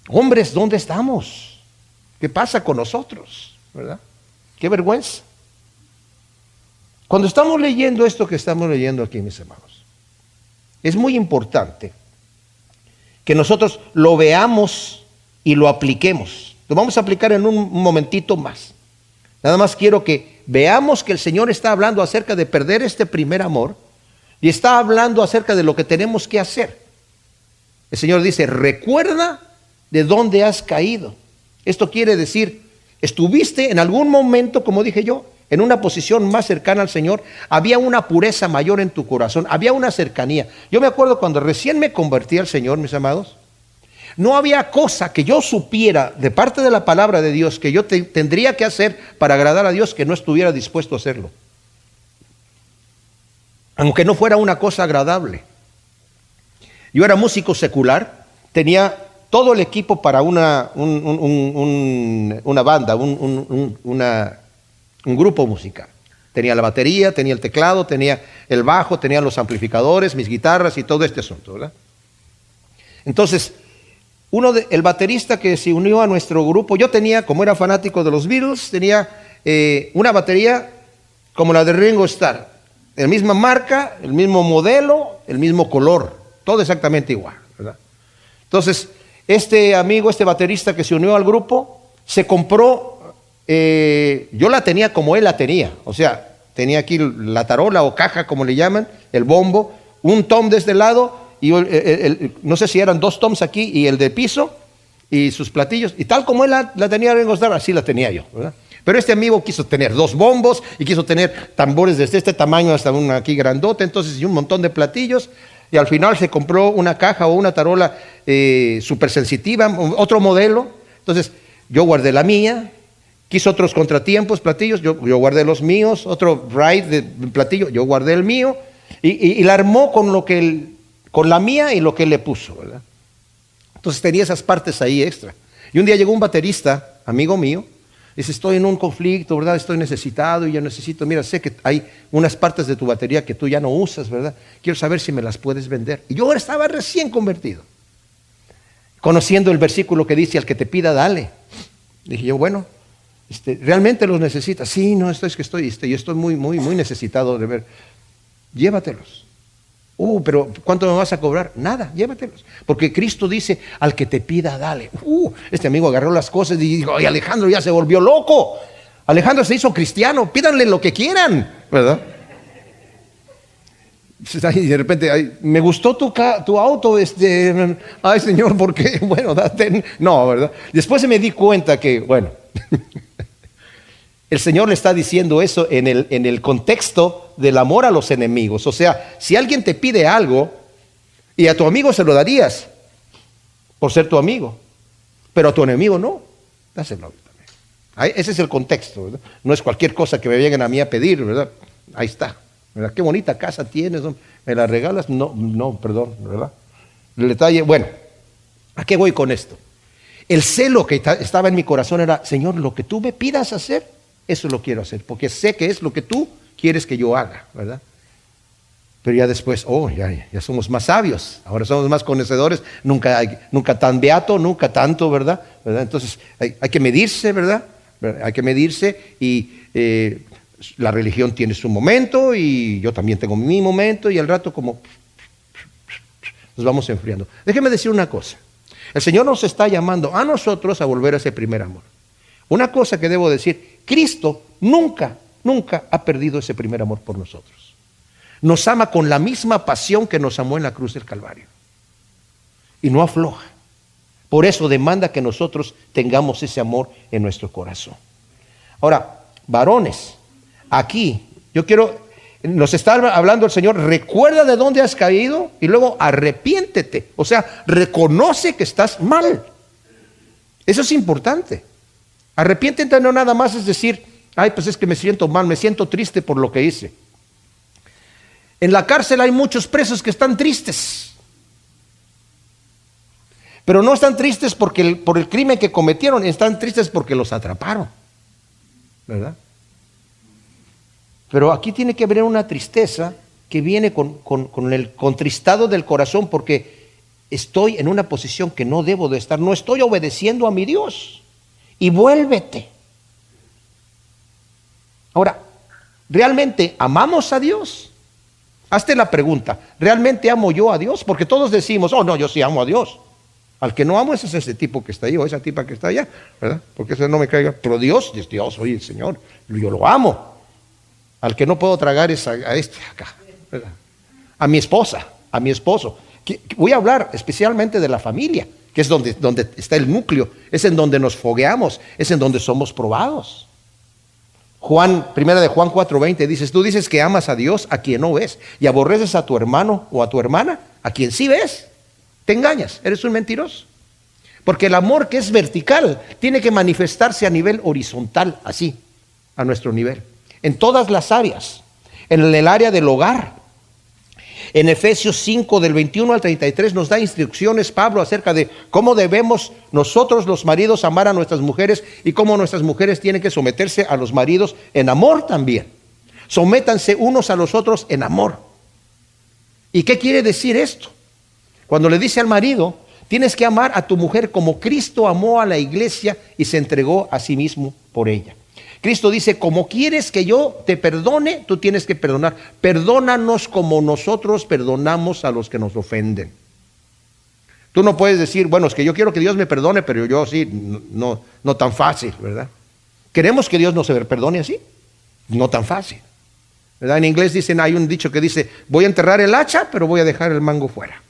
Hombres, ¿dónde estamos? ¿Qué pasa con nosotros? ¿Verdad? Qué vergüenza. Cuando estamos leyendo esto que estamos leyendo aquí, mis hermanos, es muy importante que nosotros lo veamos y lo apliquemos. Lo vamos a aplicar en un momentito más. Nada más quiero que veamos que el Señor está hablando acerca de perder este primer amor y está hablando acerca de lo que tenemos que hacer. El Señor dice, recuerda de dónde has caído. Esto quiere decir, estuviste en algún momento, como dije yo, en una posición más cercana al Señor, había una pureza mayor en tu corazón, había una cercanía. Yo me acuerdo cuando recién me convertí al Señor, mis amados, no había cosa que yo supiera de parte de la palabra de Dios que yo tendría que hacer para agradar a Dios que no estuviera dispuesto a hacerlo. Aunque no fuera una cosa agradable. Yo era músico secular, tenía todo el equipo para una banda, un grupo musical. Tenía la batería, tenía el teclado, tenía el bajo, tenía los amplificadores, mis guitarras y todo este asunto, ¿verdad? Entonces, el baterista que se unió a nuestro grupo, yo tenía, como era fanático de los Beatles, tenía una batería como la de Ringo Starr, la misma marca, el mismo modelo, el mismo color, todo exactamente igual, ¿verdad? Entonces, este amigo, este baterista que se unió al grupo, se compró, yo la tenía como él la tenía, o sea, tenía aquí la tarola o caja, como le llaman, el bombo, un tom de este lado, y no sé si eran 2 toms aquí y el de piso y sus platillos, y tal como él la tenía Ringo Starr, así la tenía yo, ¿verdad? Pero este amigo quiso tener 2 bombos y quiso tener tambores de este tamaño hasta un aquí grandote, entonces y un montón de platillos. Y al final se compró una caja o una tarola súper sensitiva, otro modelo. Entonces yo guardé la mía, quiso otros contratiempos, platillos, yo guardé los míos, otro ride de platillo, yo guardé el mío. Y la armó con la mía y lo que él le puso, ¿verdad? Entonces tenía esas partes ahí extra. Y un día llegó un baterista, amigo mío, dice, estoy en un conflicto, ¿verdad? Estoy necesitado y yo necesito, mira, sé que hay unas partes de tu batería que tú ya no usas, ¿verdad? Quiero saber si me las puedes vender. Y yo estaba recién convertido, conociendo el versículo que dice, al que te pida, dale. Dije yo, bueno, ¿realmente los necesitas? Sí, no, yo estoy muy necesitado de ver. Llévatelos. Pero ¿cuánto me vas a cobrar? Nada, llévatelos. Porque Cristo dice, al que te pida, dale. Este amigo agarró las cosas y dijo, ay, Alejandro ya se volvió loco. Alejandro se hizo cristiano, pídanle lo que quieran, ¿verdad? Y de repente, ay, me gustó tu auto, ay Señor, ¿por qué? Bueno, date. No, ¿verdad? Después me di cuenta que, bueno, el Señor le está diciendo eso en el contexto del amor a los enemigos. O sea, si alguien te pide algo y a tu amigo se lo darías por ser tu amigo, pero a tu enemigo no, dáselo también. Ese es el contexto, ¿verdad? No es cualquier cosa que me vengan a mí a pedir, ¿verdad? Ahí está, ¿verdad? Qué bonita casa tienes, ¿no? ¿Me la regalas? No, perdón, ¿verdad? El detalle, bueno, ¿a qué voy con esto? El celo que estaba en mi corazón era, Señor, lo que tú me pidas hacer, eso lo quiero hacer, porque sé que es lo que tú quieres que yo haga, ¿verdad? Pero ya después, ya somos más sabios, ahora somos más conocedores, nunca tan beato, nunca tanto, ¿verdad? Entonces hay que medirse, ¿verdad? Hay que medirse y la religión tiene su momento y yo también tengo mi momento y al rato como nos vamos enfriando. Déjeme decir una cosa, el Señor nos está llamando a nosotros a volver a ese primer amor. Una cosa que debo decir, Cristo nunca ha perdido ese primer amor por nosotros. Nos ama con la misma pasión que nos amó en la cruz del Calvario. Y no afloja. Por eso demanda que nosotros tengamos ese amor en nuestro corazón. Ahora, varones, aquí nos está hablando el Señor, recuerda de dónde has caído y luego arrepiéntete. O sea, reconoce que estás mal. Eso es importante. Arrepiéntete no nada más es decir, ay, pues es que me siento mal, me siento triste por lo que hice. En la cárcel hay muchos presos que están tristes. Pero no están tristes por el crimen que cometieron, están tristes porque los atraparon, ¿verdad? Pero aquí tiene que haber una tristeza que viene con el contristado del corazón porque estoy en una posición que no debo de estar, no estoy obedeciendo a mi Dios. Y vuélvete. Ahora, ¿realmente amamos a Dios? Hazte la pregunta, ¿realmente amo yo a Dios? Porque todos decimos, no, yo sí amo a Dios. Al que no amo es ese tipo que está ahí o esa tipa que está allá, ¿verdad? Porque ese no me caiga. Pero Dios es Dios, oye, el Señor, yo lo amo. Al que no puedo tragar es a acá, ¿verdad? A mi esposa, a mi esposo. Voy a hablar especialmente de la familia, que es donde está el núcleo, es en donde nos fogueamos, es en donde somos probados. Primera de Juan 4:20 dices, tú dices que amas a Dios a quien no ves y aborreces a tu hermano o a tu hermana a quien sí ves. Te engañas, eres un mentiroso. Porque el amor que es vertical tiene que manifestarse a nivel horizontal, así, a nuestro nivel, en todas las áreas, en el área del hogar. En Efesios 5 del 21 al 33 nos da instrucciones Pablo acerca de cómo debemos nosotros los maridos amar a nuestras mujeres y cómo nuestras mujeres tienen que someterse a los maridos en amor también. Sométanse unos a los otros en amor. ¿Y qué quiere decir esto? Cuando le dice al marido, tienes que amar a tu mujer como Cristo amó a la iglesia y se entregó a sí mismo por ella. Cristo dice, como quieres que yo te perdone, tú tienes que perdonar. Perdónanos como nosotros perdonamos a los que nos ofenden. Tú no puedes decir, bueno, es que yo quiero que Dios me perdone, pero yo sí, no tan fácil, ¿verdad? ¿Queremos que Dios nos perdone así? No tan fácil, ¿verdad? En inglés hay un dicho que dice, voy a enterrar el hacha, pero voy a dejar el mango fuera.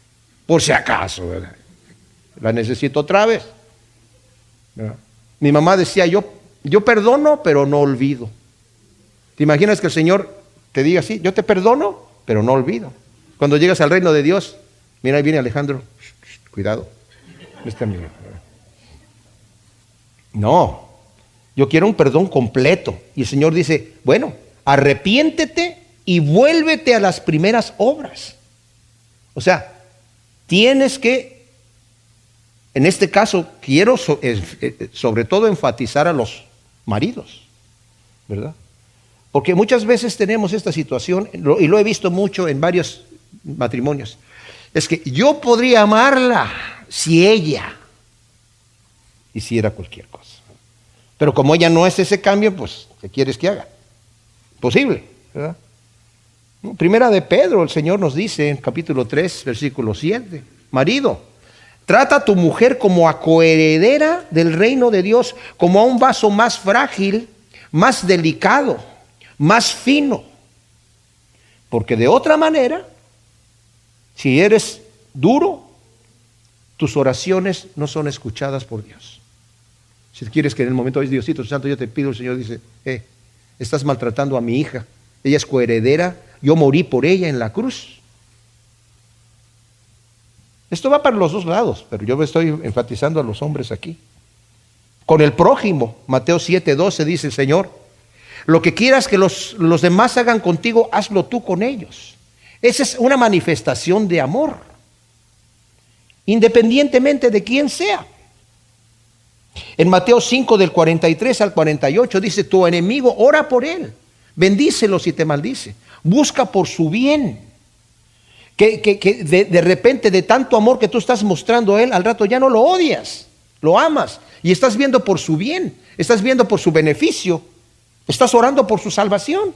Por si acaso, ¿verdad? La necesito otra vez, ¿verdad? Mi mamá decía, yo Yo perdono, pero no olvido. ¿Te imaginas que el Señor te diga así? Yo te perdono, pero no olvido. Cuando llegas al reino de Dios, mira, ahí viene Alejandro. Cuidado. No, yo quiero un perdón completo. Y el Señor dice, bueno, arrepiéntete y vuélvete a las primeras obras. O sea, tienes que, en este caso, quiero sobre todo enfatizar a los maridos, ¿verdad? Porque muchas veces tenemos esta situación, y lo he visto mucho en varios matrimonios. Es que yo podría amarla si ella hiciera cualquier cosa. Pero como ella no es ese cambio, pues, ¿qué quieres que haga? Posible, ¿verdad? Primera de Pedro, el Señor nos dice en capítulo 3, versículo 7, marido, trata a tu mujer como a coheredera del reino de Dios, como a un vaso más frágil, más delicado, más fino. Porque de otra manera, si eres duro, tus oraciones no son escuchadas por Dios. Si quieres que en el momento de Diosito Santo yo te pido, el Señor dice, estás maltratando a mi hija, ella es coheredera, yo morí por ella en la cruz. Esto va para los dos lados, pero yo me estoy enfatizando a los hombres aquí. Con el prójimo, Mateo 7:12 dice el Señor, lo que quieras que los demás hagan contigo, hazlo tú con ellos. Esa es una manifestación de amor, independientemente de quién sea. En Mateo 5 del 43 al 48 dice, tu enemigo ora por él, bendícelo si te maldice, busca por su bien. Que de repente de tanto amor que tú estás mostrando a él, al rato ya no lo odias, lo amas y estás viendo por su bien, estás viendo por su beneficio, estás orando por su salvación.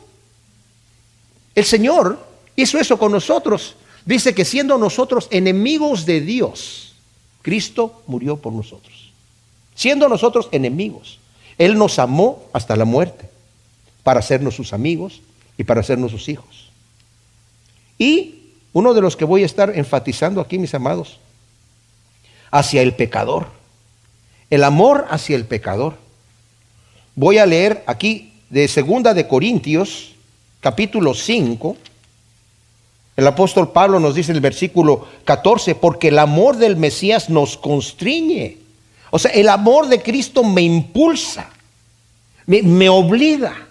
El Señor hizo eso con nosotros. Dice que siendo nosotros enemigos de Dios, Cristo murió por nosotros. Siendo nosotros enemigos, Él nos amó hasta la muerte para hacernos sus amigos y para hacernos sus hijos. Y uno de los que voy a estar enfatizando aquí, mis amados, hacia el pecador, el amor hacia el pecador. Voy a leer aquí de 2 de Corintios, capítulo 5. El apóstol Pablo nos dice en el versículo 14, porque el amor del Mesías nos constriñe. O sea, el amor de Cristo me impulsa, me obliga.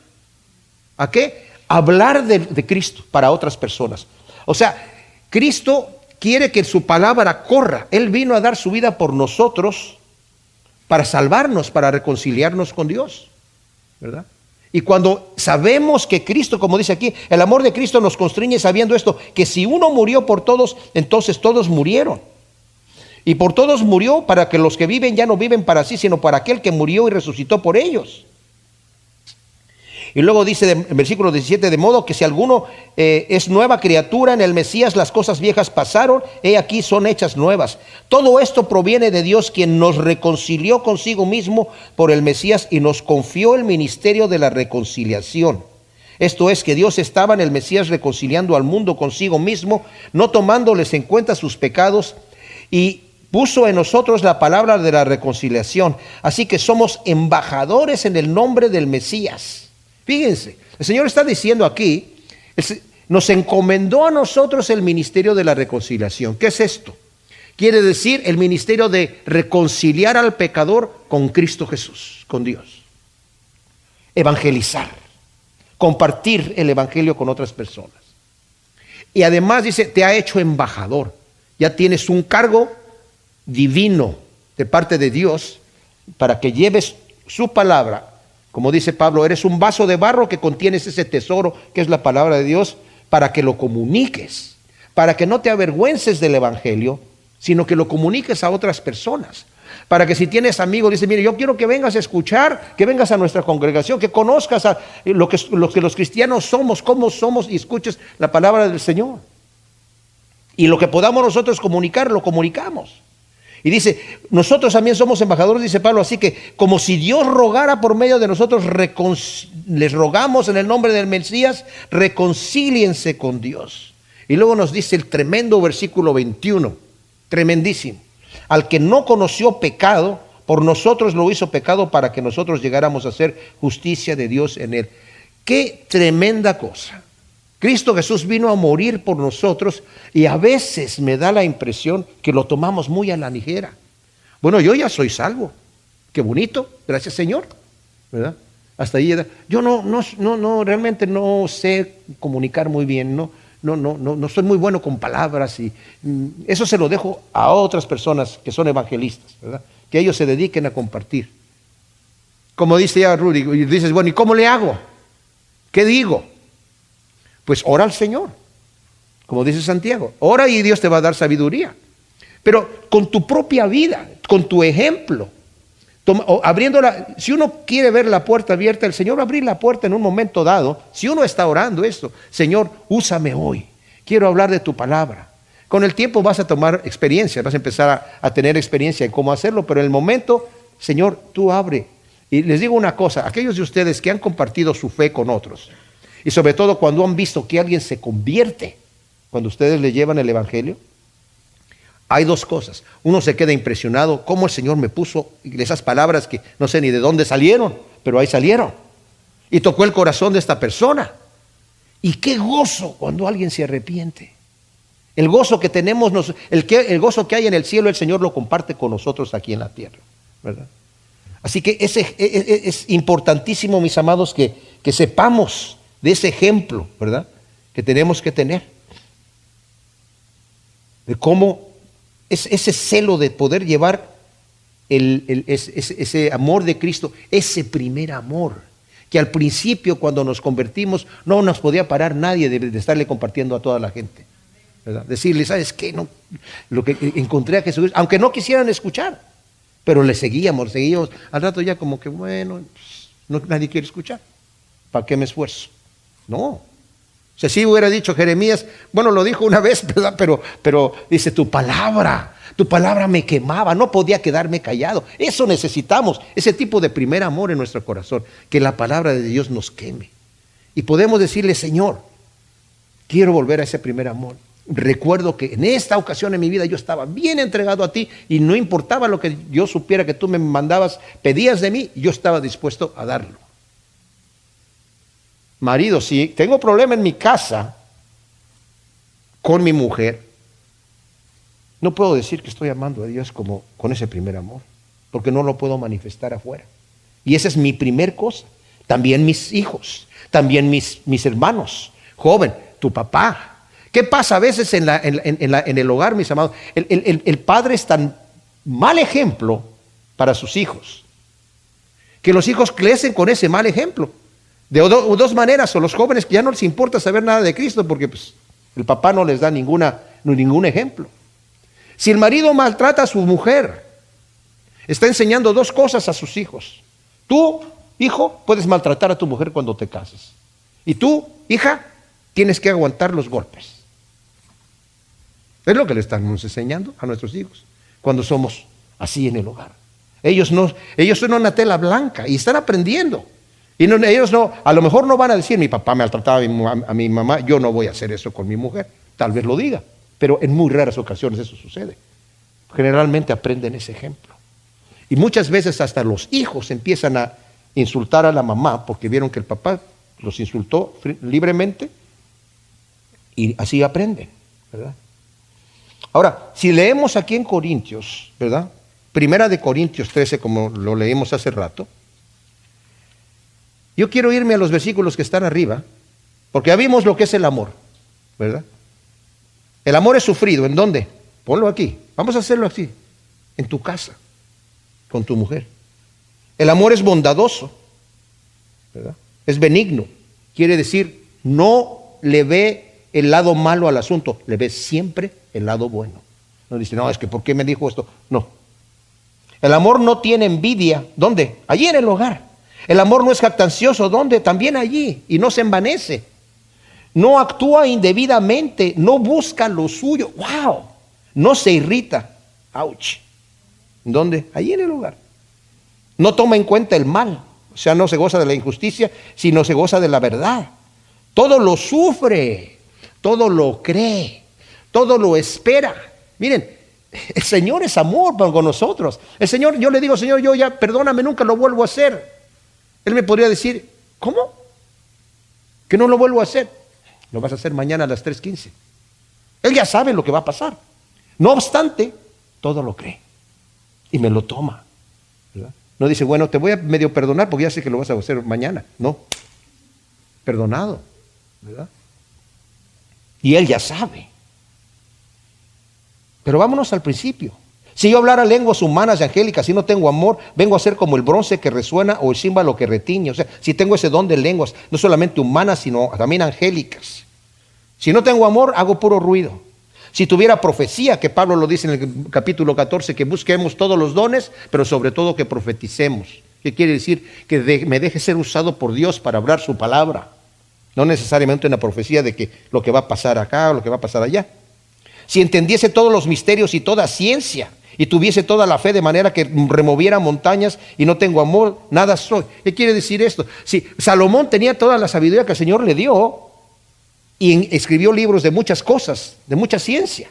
¿A qué? A hablar de Cristo para otras personas. O sea, Cristo quiere que su palabra corra. Él vino a dar su vida por nosotros para salvarnos, para reconciliarnos con Dios, ¿verdad? Y cuando sabemos que Cristo, como dice aquí, el amor de Cristo nos constriñe sabiendo esto, que si uno murió por todos, entonces todos murieron. Y por todos murió para que los que viven ya no viven para sí, sino para aquel que murió y resucitó por ellos. Y luego dice en versículo 17, de modo que si alguno es nueva criatura en el Mesías, las cosas viejas pasaron, he aquí son hechas nuevas. Todo esto proviene de Dios, quien nos reconcilió consigo mismo por el Mesías y nos confió el ministerio de la reconciliación. Esto es, que Dios estaba en el Mesías reconciliando al mundo consigo mismo, no tomándoles en cuenta sus pecados, y puso en nosotros la palabra de la reconciliación. Así que somos embajadores en el nombre del Mesías. Fíjense, el Señor está diciendo aquí, nos encomendó a nosotros el ministerio de la reconciliación. ¿Qué es esto? Quiere decir el ministerio de reconciliar al pecador con Cristo Jesús, con Dios. Evangelizar, compartir el evangelio con otras personas. Y además dice, te ha hecho embajador. Ya tienes un cargo divino de parte de Dios para que lleves su palabra. Como dice Pablo, eres un vaso de barro que contienes ese tesoro que es la palabra de Dios, para que lo comuniques, para que no te avergüences del evangelio, sino que lo comuniques a otras personas. Para que si tienes amigos, dice, mire, yo quiero que vengas a escuchar, que vengas a nuestra congregación, que conozcas lo que los cristianos somos, cómo somos, y escuches la palabra del Señor. Y lo que podamos nosotros comunicar, lo comunicamos. Y dice, nosotros también somos embajadores, dice Pablo, así que como si Dios rogara por medio de nosotros, les rogamos en el nombre del Mesías, reconcíliense con Dios. Y luego nos dice el tremendo versículo 21, tremendísimo. Al que no conoció pecado, Por nosotros lo hizo pecado para que nosotros llegáramos a ser justicia de Dios en él. ¡Qué tremenda cosa! Cristo Jesús vino a morir por nosotros y a veces me da la impresión que lo tomamos muy a la ligera. Bueno, yo ya soy salvo. Qué bonito, gracias Señor, ¿verdad? Hasta ahí, yo realmente no sé comunicar muy bien, no soy muy bueno con palabras y eso se lo dejo a otras personas que son evangelistas, ¿verdad? Que ellos se dediquen a compartir. Como dice ya Rudy, y dices, bueno, ¿y cómo le hago? ¿Qué digo? Pues ora al Señor, como dice Santiago, ora y Dios te va a dar sabiduría. Pero con tu propia vida, con tu ejemplo, si uno quiere ver la puerta abierta, el Señor va a abrir la puerta en un momento dado. Si uno está orando esto, Señor, úsame hoy, quiero hablar de tu palabra. Con el tiempo vas a tomar experiencia, vas a empezar a tener experiencia en cómo hacerlo, pero en el momento, Señor, tú abre. Y les digo una cosa, aquellos de ustedes que han compartido su fe con otros, y sobre todo cuando han visto que alguien se convierte, cuando ustedes le llevan el evangelio, hay dos cosas. Uno se queda impresionado cómo el Señor me puso esas palabras que no sé ni de dónde salieron, pero ahí salieron. Y tocó el corazón de esta persona. Y qué gozo cuando alguien se arrepiente. El gozo que tenemos, el gozo que hay en el cielo, el Señor lo comparte con nosotros aquí en la tierra, ¿verdad? Así que es importantísimo, mis amados, que sepamos de ese ejemplo, ¿verdad? Que tenemos que tener. De cómo ese celo de poder llevar ese amor de Cristo, ese primer amor, que al principio cuando nos convertimos no nos podía parar nadie de estarle compartiendo a toda la gente, ¿verdad? Decirle, ¿sabes qué? No, lo que encontré a Jesús, aunque no quisieran escuchar, pero le seguíamos, al rato ya como que bueno, nadie quiere escuchar, ¿para qué me esfuerzo? No. O sea, si hubiera dicho Jeremías, bueno, lo dijo una vez, ¿verdad? Pero dice, tu palabra me quemaba, no podía quedarme callado. Eso necesitamos, ese tipo de primer amor en nuestro corazón, que la palabra de Dios nos queme. Y podemos decirle, Señor, quiero volver a ese primer amor. Recuerdo que en esta ocasión en mi vida yo estaba bien entregado a ti y no importaba lo que yo supiera que tú me mandabas, pedías de mí, yo estaba dispuesto a darlo. Marido, si tengo problema en mi casa con mi mujer, no puedo decir que estoy amando a Dios como con ese primer amor, porque no lo puedo manifestar afuera. Y esa es mi primer cosa. También mis hijos, también mis hermanos, joven, tu papá. ¿Qué pasa a veces en el hogar, mis amados? El padre es tan mal ejemplo para sus hijos, que los hijos crecen con ese mal ejemplo. De dos maneras, o los jóvenes que ya no les importa saber nada de Cristo porque pues, el papá no les da ningún ejemplo. Si el marido maltrata a su mujer, está enseñando dos cosas a sus hijos. Tú, hijo, puedes maltratar a tu mujer cuando te cases. Y tú, hija, tienes que aguantar los golpes. Es lo que le estamos enseñando a nuestros hijos cuando somos así en el hogar. Ellos son una tela blanca y están aprendiendo. Y ellos a lo mejor no van a decir, mi papá me maltrataba a mi mamá, yo no voy a hacer eso con mi mujer. Tal vez lo diga, pero en muy raras ocasiones eso sucede. Generalmente aprenden ese ejemplo. Y muchas veces hasta los hijos empiezan a insultar a la mamá porque vieron que el papá los insultó libremente y así aprenden, ¿verdad? Ahora, si leemos aquí en Corintios, ¿verdad? Primera de Corintios 13, como lo leímos hace rato, yo quiero irme a los versículos que están arriba, porque ya vimos lo que es el amor, ¿verdad? El amor es sufrido, ¿en dónde? Ponlo aquí, vamos a hacerlo así, en tu casa, con tu mujer. El amor es bondadoso, ¿verdad? Es benigno, quiere decir, no le ve el lado malo al asunto, le ve siempre el lado bueno. No dice, no, es que ¿por qué me dijo esto? No. El amor no tiene envidia, ¿dónde? Allí en el hogar. El amor no es jactancioso, ¿dónde? También allí, y no se envanece. No actúa indebidamente, no busca lo suyo. ¡Wow! No se irrita. ¡Auch! ¿Dónde? Allí en el hogar. No toma en cuenta el mal, o sea, no se goza de la injusticia, sino se goza de la verdad. Todo lo sufre, todo lo cree, todo lo espera. Miren, El Señor es amor con nosotros. El Señor, yo le digo, Señor, yo ya, perdóname, nunca lo vuelvo a hacer. Él me podría decir, ¿cómo? Que no lo vuelvo a hacer. Lo vas a hacer mañana a las 3:15. Él ya sabe lo que va a pasar. No obstante, todo lo cree y me lo toma, ¿verdad? No dice, bueno, te voy a medio perdonar porque ya sé que lo vas a hacer mañana. No, perdonado, ¿verdad? Y Él ya sabe. Pero vámonos al principio. Si yo hablara lenguas humanas y angélicas y no tengo amor, vengo a ser como el bronce que resuena o el címbalo que retiñe. O sea, si tengo ese don de lenguas, no solamente humanas, sino también angélicas. Si no tengo amor, hago puro ruido. Si tuviera profecía, que Pablo lo dice en el capítulo 14, que busquemos todos los dones, pero sobre todo que profeticemos. ¿Qué quiere decir? Que me deje ser usado por Dios para hablar su palabra. No necesariamente una profecía de que lo que va a pasar acá o lo que va a pasar allá. Si entendiese todos los misterios y toda ciencia, y tuviese toda la fe de manera que removiera montañas y no tengo amor, nada soy. ¿Qué quiere decir esto? Si Salomón tenía toda la sabiduría que el Señor le dio y escribió libros de muchas cosas, de mucha ciencia,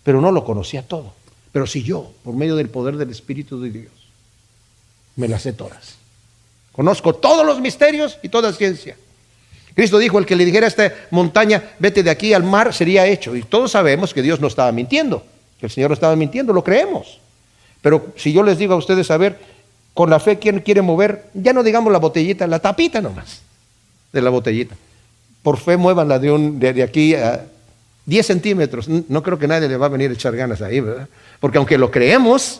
pero no lo conocía todo. Pero si yo, por medio del poder del Espíritu de Dios, me las sé todas. Conozco todos los misterios y toda ciencia. Cristo dijo, el que le dijera a esta montaña, vete de aquí al mar, sería hecho. Y todos sabemos que Dios no estaba mintiendo, que el Señor no estaba mintiendo, lo creemos. Pero si yo les digo a ustedes, a ver, con la fe, ¿quién quiere mover? Ya no digamos la botellita, la tapita nomás de la botellita. Por fe muévanla de aquí a 10 centímetros. No creo que nadie le va a venir a echar ganas ahí, ¿verdad? Porque aunque lo creemos,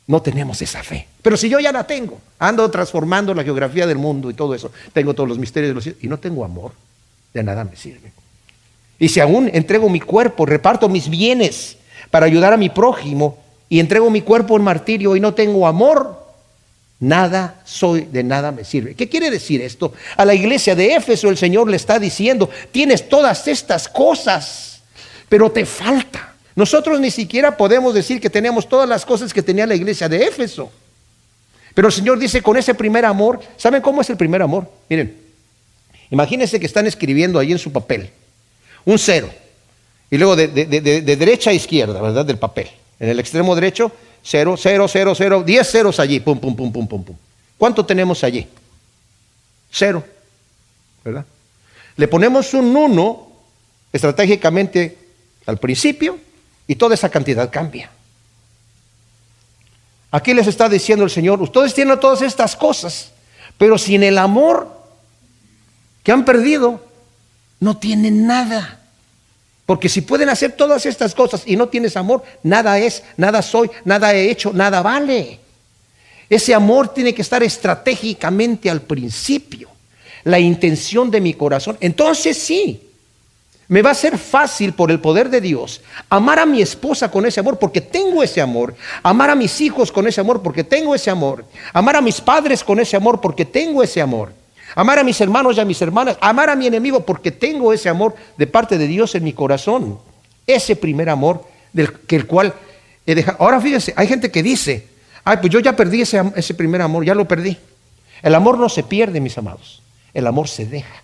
no tenemos esa fe. Pero si yo ya la tengo, ando transformando la geografía del mundo y todo eso, tengo todos los misterios de los cielos y no tengo amor, de nada me sirve. Y si aún entrego mi cuerpo, reparto mis bienes para ayudar a mi prójimo y entrego mi cuerpo en martirio y no tengo amor, nada soy, de nada me sirve. ¿Qué quiere decir esto? A la iglesia de Éfeso el Señor le está diciendo, tienes todas estas cosas, pero te falta. Nosotros ni siquiera podemos decir que tenemos todas las cosas que tenía la iglesia de Éfeso. Pero el Señor dice, con ese primer amor, ¿saben cómo es el primer amor? Miren, imagínense que están escribiendo ahí en su papel un 0, y luego de derecha a izquierda, ¿verdad? Del papel. En el extremo derecho, 0, 0, 0, 0, 10 ceros allí, pum, pum, pum, pum, pum, pum. ¿Cuánto tenemos allí? 0, ¿verdad? Le ponemos un 1 estratégicamente al principio y toda esa cantidad cambia. Aquí les está diciendo el Señor, ustedes tienen todas estas cosas, pero sin el amor que han perdido, no tienen nada. Porque si pueden hacer todas estas cosas y no tienes amor, nada es, nada soy, nada he hecho, nada vale. Ese amor tiene que estar estratégicamente al principio, la intención de mi corazón. Entonces sí, me va a ser fácil por el poder de Dios amar a mi esposa con ese amor porque tengo ese amor, amar a mis hijos con ese amor porque tengo ese amor, amar a mis padres con ese amor porque tengo ese amor, amar a mis hermanos y a mis hermanas, amar a mi enemigo porque tengo ese amor de parte de Dios en mi corazón. Ese primer amor el cual he dejado. Ahora fíjense, hay gente que dice, ay, pues yo ya perdí ese primer amor, ya lo perdí. El amor no se pierde, mis amados. El amor se deja.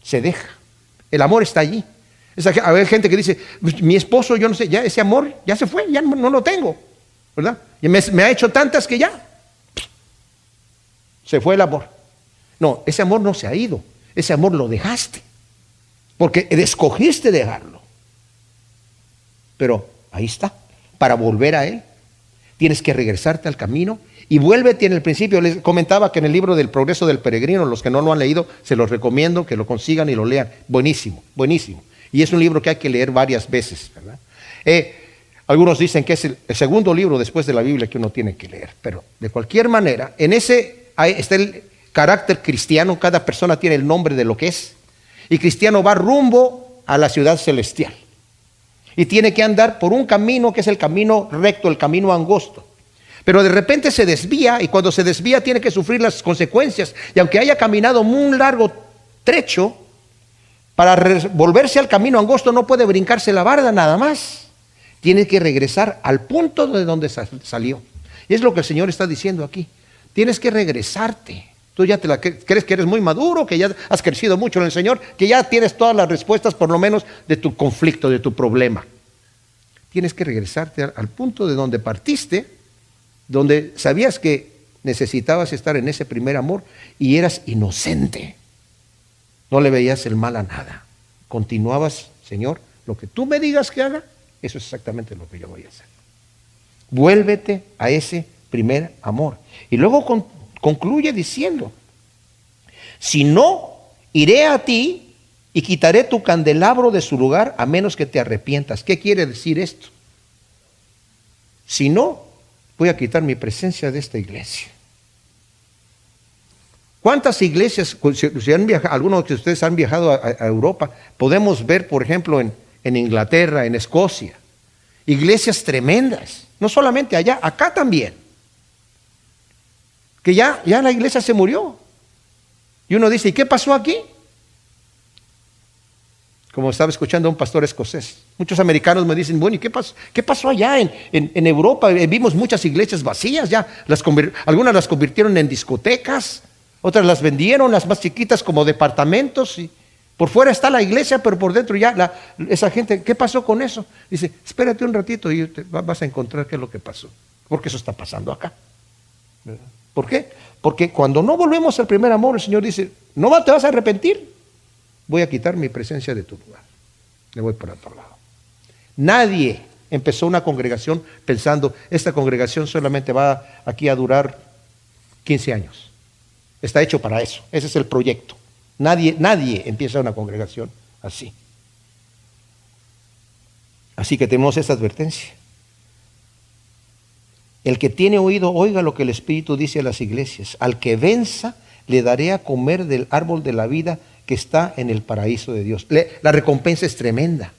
Se deja. El amor está allí. Hay gente que dice, mi esposo, yo no sé, ya ese amor ya se fue, ya no lo tengo, ¿verdad? Y me ha hecho tantas que ya se fue el amor. No, ese amor no se ha ido, ese amor lo dejaste, porque escogiste dejarlo. Pero ahí está, para volver a Él, tienes que regresarte al camino y vuélvete en el principio. Les comentaba que en el libro del Progreso del Peregrino, los que no lo han leído, se los recomiendo que lo consigan y lo lean. Buenísimo, buenísimo. Y es un libro que hay que leer varias veces, ¿verdad? Algunos dicen que es el segundo libro después de la Biblia que uno tiene que leer, pero de cualquier manera, en ese está el carácter cristiano. Cada persona tiene el nombre de lo que es, y cristiano va rumbo a la ciudad celestial y tiene que andar por un camino que es el camino recto, el camino angosto, pero de repente se desvía, y cuando se desvía tiene que sufrir las consecuencias, y aunque haya caminado un largo trecho, para volverse al camino angosto no puede brincarse la barda nada más, tiene que regresar al punto de donde salió. Y es lo que el Señor está diciendo aquí, tienes que regresarte. Tú ya crees que eres muy maduro, que ya has crecido mucho en el Señor, que ya tienes todas las respuestas por lo menos de tu conflicto, de tu problema. tienes que regresarte al punto de donde partiste, donde sabías que necesitabas estar en ese primer amor y eras inocente. No le veías el mal a nada. Continuabas, Señor, lo que tú me digas que haga, eso es exactamente lo que yo voy a hacer. Vuélvete a ese primer amor. Y luego concluye diciendo, si no, iré a ti y quitaré tu candelabro de su lugar a menos que te arrepientas. ¿Qué quiere decir esto? Si no, voy a quitar mi presencia de esta iglesia. ¿Cuántas iglesias, si han viajado, algunos de ustedes han viajado a Europa, podemos ver, por ejemplo, en Inglaterra, en Escocia, iglesias tremendas, no solamente allá, acá también, que ya la iglesia se murió. Y uno dice, ¿y qué pasó aquí? Como estaba escuchando a un pastor escocés. Muchos americanos me dicen, bueno, ¿y qué pasó allá en Europa? Vimos muchas iglesias vacías ya, algunas las convirtieron en discotecas, otras las vendieron, las más chiquitas como departamentos, y por fuera está la iglesia, pero por dentro ya esa gente, ¿qué pasó con eso? Dice, espérate un ratito y vas a encontrar qué es lo que pasó, porque eso está pasando acá. ¿Por qué? Porque cuando no volvemos al primer amor, el Señor dice, no te vas a arrepentir, voy a quitar mi presencia de tu lugar, me voy por otro lado. Nadie empezó una congregación pensando, esta congregación solamente va aquí a durar 15 años. Está hecho para eso, ese es el proyecto. Nadie empieza una congregación así. Así que tenemos esta advertencia. El que tiene oído, oiga lo que el Espíritu dice a las iglesias. Al que venza, le daré a comer del árbol de la vida que está en el paraíso de Dios. La recompensa es tremenda.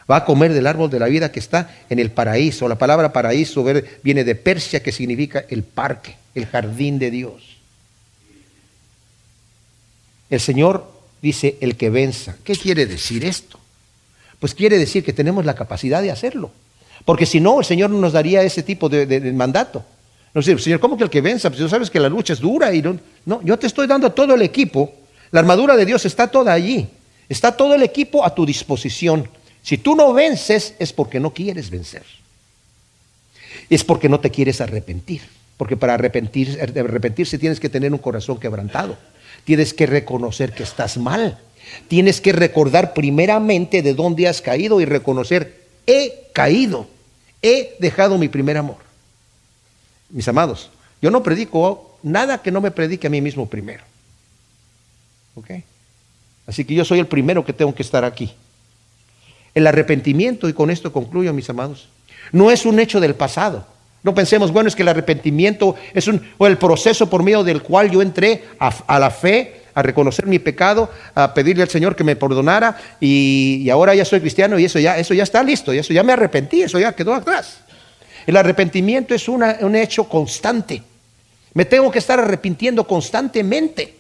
Va a comer del árbol de la vida que está en el paraíso. La palabra paraíso viene de Persia, que significa el parque, el jardín de Dios. El Señor dice, el que venza. ¿Qué quiere decir esto? Pues quiere decir que tenemos la capacidad de hacerlo. Porque si no, el Señor no nos daría ese tipo de mandato. No sé, Señor, ¿cómo que el que venza? Pues tú sabes que la lucha es dura. No, yo te estoy dando todo el equipo. La armadura de Dios está toda allí. Está todo el equipo a tu disposición. Si tú no vences, es porque no quieres es porque no te quieres arrepentir. Porque para arrepentirse tienes que tener un corazón quebrantado. Tienes que reconocer que estás mal. Tienes que recordar primeramente de dónde has caído y reconocer, he caído, he dejado mi primer amor. Mis amados, yo no predico nada que no me predique a mí mismo primero. ¿Ok? Así que yo soy el primero que tengo que estar aquí. El arrepentimiento, y con esto concluyo, mis amados, no es un hecho del pasado. No pensemos, bueno, es que el arrepentimiento es el proceso por medio del cual yo entré a la fe, a reconocer mi pecado, a pedirle al Señor que me perdonara y ahora ya soy cristiano y eso ya está listo, eso ya me arrepentí, eso ya quedó atrás. El arrepentimiento es un hecho constante. Me tengo que estar arrepintiendo constantemente.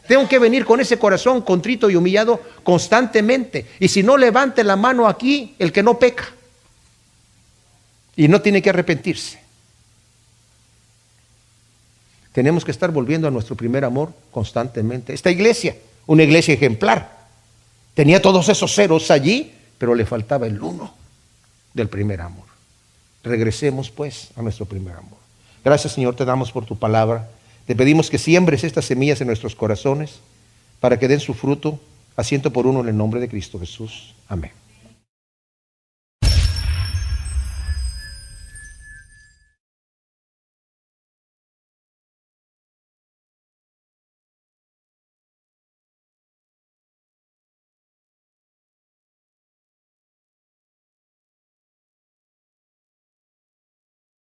Tengo que venir con ese corazón contrito y humillado constantemente. Y si no, levante la mano aquí el que no peca. Y no tiene que arrepentirse. Tenemos que estar volviendo a nuestro primer amor constantemente. Esta iglesia, una iglesia ejemplar, tenía todos esos ceros allí, pero le faltaba el uno del primer amor. Regresemos pues a nuestro primer amor. Gracias, Señor, te damos por tu palabra. Te pedimos que siembres estas semillas en nuestros corazones para que den su fruto a 100 por 1 en el nombre de Cristo Jesús. Amén.